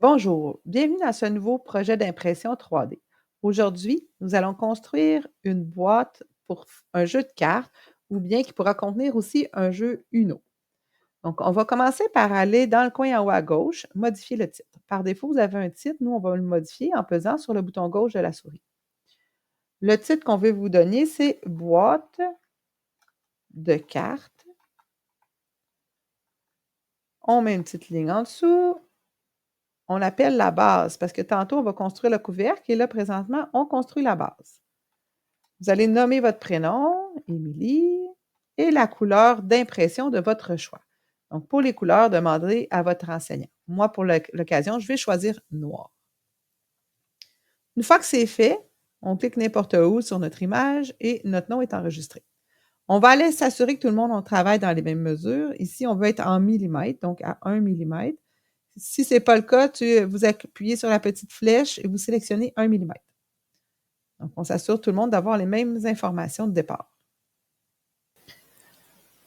Bonjour, bienvenue dans ce nouveau projet d'impression 3D. Aujourd'hui, nous allons construire une boîte pour un jeu de cartes ou bien qui pourra contenir aussi un jeu Uno. Donc, on va commencer par aller dans le coin en haut à gauche, modifier le titre. Par défaut, vous avez un titre, nous, on va le modifier en pesant sur le bouton gauche de la souris. Le titre qu'on veut vous donner, c'est boîte de cartes. On met une petite ligne en dessous. On l'appelle la base parce que tantôt, on va construire le couvercle et là, présentement, on construit la base. Vous allez nommer votre prénom, Émilie, et la couleur d'impression de votre choix. Donc, pour les couleurs, demandez à votre enseignant. Moi, pour l'occasion, je vais choisir noir. Une fois que c'est fait, on clique n'importe où sur notre image et notre nom est enregistré. On va aller s'assurer que tout le monde travaille dans les mêmes mesures. Ici, on veut être en millimètres, donc à 1 millimètre. Si ce n'est pas le cas, vous appuyez sur la petite flèche et vous sélectionnez 1 millimètre. Donc, on s'assure tout le monde d'avoir les mêmes informations de départ.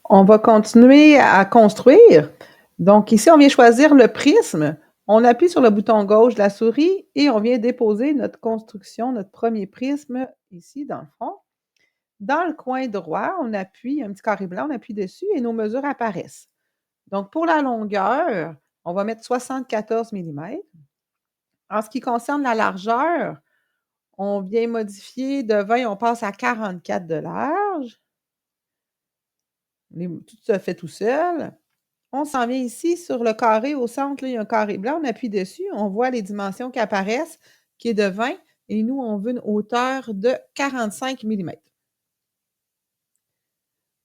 On va continuer à construire. Donc, ici, on vient choisir le prisme. On appuie sur le bouton gauche de la souris et on vient déposer notre construction, notre premier prisme ici dans le fond. Dans le coin droit, on appuie, un petit carré blanc, on appuie dessus et nos mesures apparaissent. Donc, pour la longueur, on va mettre 74 mm. En ce qui concerne la largeur, on vient modifier de 20, on passe à 44 de large. Tout se fait tout seul. On s'en vient ici sur le carré au centre, là, il y a un carré blanc, on appuie dessus, on voit les dimensions qui apparaissent, qui est de 20, et nous, on veut une hauteur de 45 mm.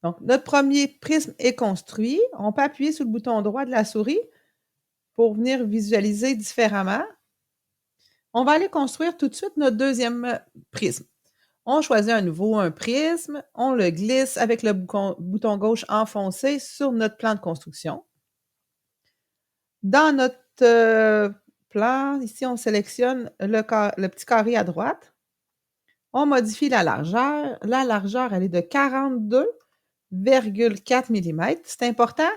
Donc, notre premier prisme est construit. On peut appuyer sur le bouton droit de la souris pour venir visualiser différemment. On va aller construire tout de suite notre deuxième prisme. On choisit un prisme, on le glisse avec le bouton gauche enfoncé sur notre plan de construction. Dans notre plan, ici, on sélectionne le petit carré à droite. On modifie la largeur. La largeur, elle est de 42,4 mm. C'est important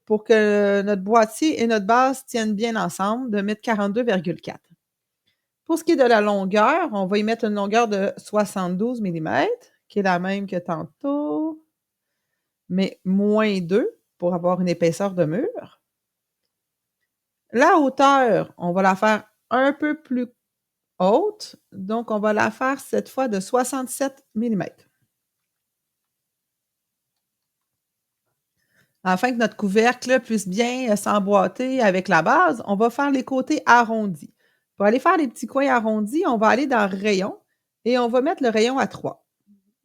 pour que notre boîtier et notre base tiennent bien ensemble de mettre 42,4. Pour ce qui est de la longueur, on va y mettre une longueur de 72 mm, qui est la même que tantôt, mais moins 2 pour avoir une épaisseur de mur. La hauteur, on va la faire un peu plus haute, donc on va la faire cette fois de 67 mm. Afin que notre couvercle puisse bien s'emboîter avec la base, on va faire les côtés arrondis. Pour aller faire les petits coins arrondis, on va aller dans rayon et on va mettre le rayon à 3.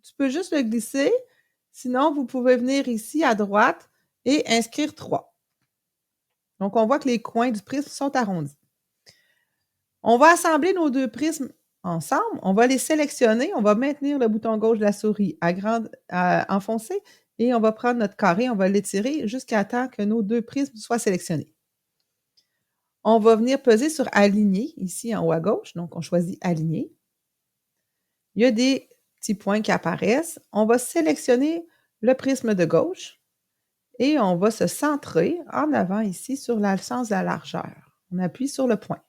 Tu peux juste le glisser, sinon vous pouvez venir ici à droite et inscrire 3. Donc, on voit que les coins du prisme sont arrondis. On va assembler nos deux prismes ensemble. On va les sélectionner. On va maintenir le bouton gauche de la souris enfoncé et on va prendre notre carré, on va l'étirer jusqu'à temps que nos deux prismes soient sélectionnés. On va venir peser sur Aligner, ici en haut à gauche. Donc, on choisit Aligner. Il y a des petits points qui apparaissent. On va sélectionner le prisme de gauche et on va se centrer en avant ici sur le sens de la largeur. On appuie sur le point.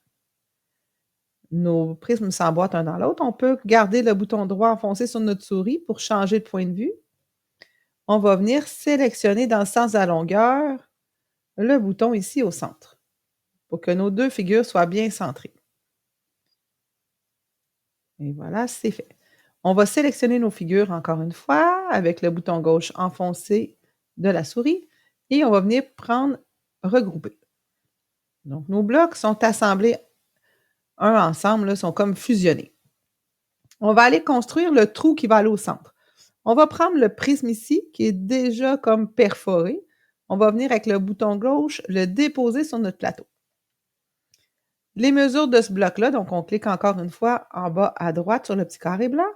Nos prismes s'emboîtent un dans l'autre. On peut garder le bouton droit enfoncé sur notre souris pour changer de point de vue. On va venir sélectionner dans le sens de la longueur le bouton ici au centre pour que nos deux figures soient bien centrées. Et voilà, c'est fait. On va sélectionner nos figures encore une fois avec le bouton gauche enfoncé de la souris et on va venir prendre regrouper. Donc, nos blocs sont assemblés un ensemble, là, sont comme fusionnés. On va aller construire le trou qui va aller au centre. On va prendre le prisme ici, qui est déjà comme perforé. On va venir avec le bouton gauche, le déposer sur notre plateau. Les mesures de ce bloc-là, donc on clique encore une fois en bas à droite sur le petit carré blanc.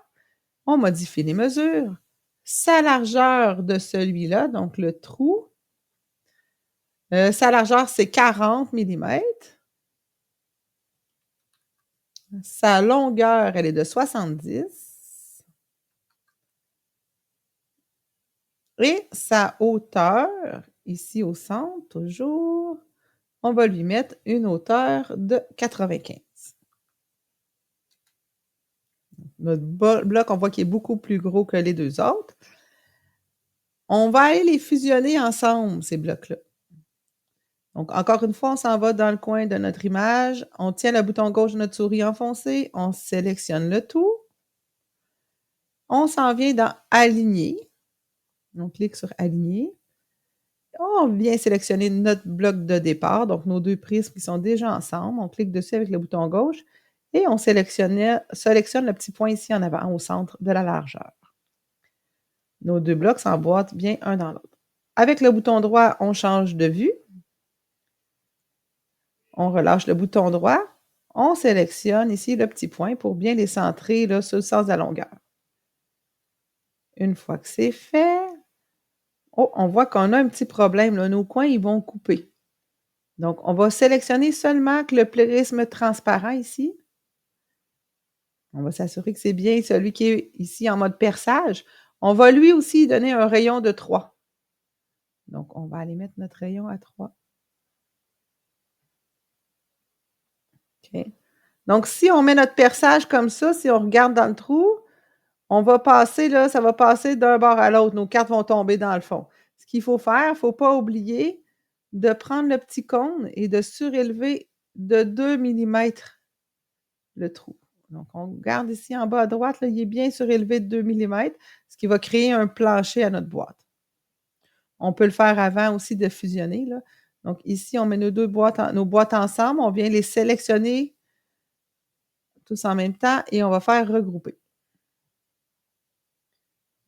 On modifie les mesures. Sa largeur de celui-là, donc le trou, sa largeur, c'est 40 mm. Sa longueur, elle est de 70. Et sa hauteur, ici au centre, toujours, on va lui mettre une hauteur de 95. Notre bloc, on voit qu'il est beaucoup plus gros que les deux autres. On va aller les fusionner ensemble, ces blocs-là. Donc, encore une fois, on s'en va dans le coin de notre image. On tient le bouton gauche de notre souris enfoncé. On sélectionne le tout. On s'en vient dans « Aligner ». On clique sur « Aligner ». On vient sélectionner notre bloc de départ, donc nos deux prismes qui sont déjà ensemble. On clique dessus avec le bouton gauche et on sélectionne le petit point ici en avant, au centre de la largeur. Nos deux blocs s'emboîtent bien un dans l'autre. Avec le bouton droit, on change de vue. On relâche le bouton droit. On sélectionne ici le petit point pour bien les centrer là, sur le sens de la longueur. Une fois que c'est fait, on voit qu'on a un petit problème. Là. Nos coins, ils vont couper. Donc, on va sélectionner seulement que le prisme transparent ici. On va s'assurer que c'est bien celui qui est ici en mode perçage. On va lui aussi donner un rayon de 3. Donc, on va aller mettre notre rayon à 3. OK. Donc, si on met notre perçage comme ça, si on regarde dans le trou, on va passer, là, ça va passer d'un bord à l'autre. Nos cartes vont tomber dans le fond. Ce qu'il faut faire, il ne faut pas oublier de prendre le petit cône et de surélever de 2 mm le trou. Donc, on regarde ici en bas à droite, là, il est bien surélevé de 2 mm, ce qui va créer un plancher à notre boîte. On peut le faire avant aussi de fusionner. Là. Donc, ici, on met nos boîtes ensemble, on vient les sélectionner tous en même temps et on va faire regrouper.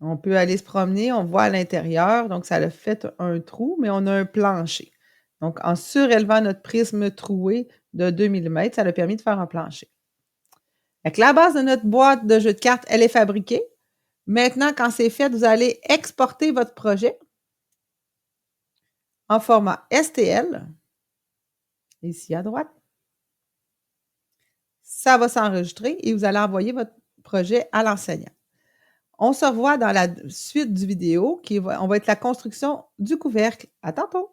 On peut aller se promener, on voit à l'intérieur, donc ça a fait un trou, mais on a un plancher. Donc, en surélevant notre prisme troué de 2 mm, ça a permis de faire un plancher. Fait que la base de notre boîte de jeu de cartes, elle est fabriquée. Maintenant, quand c'est fait, vous allez exporter votre projet en format STL, ici à droite. Ça va s'enregistrer et vous allez envoyer votre projet à l'enseignant. On se revoit dans la suite du vidéo, on va être la construction du couvercle. À tantôt!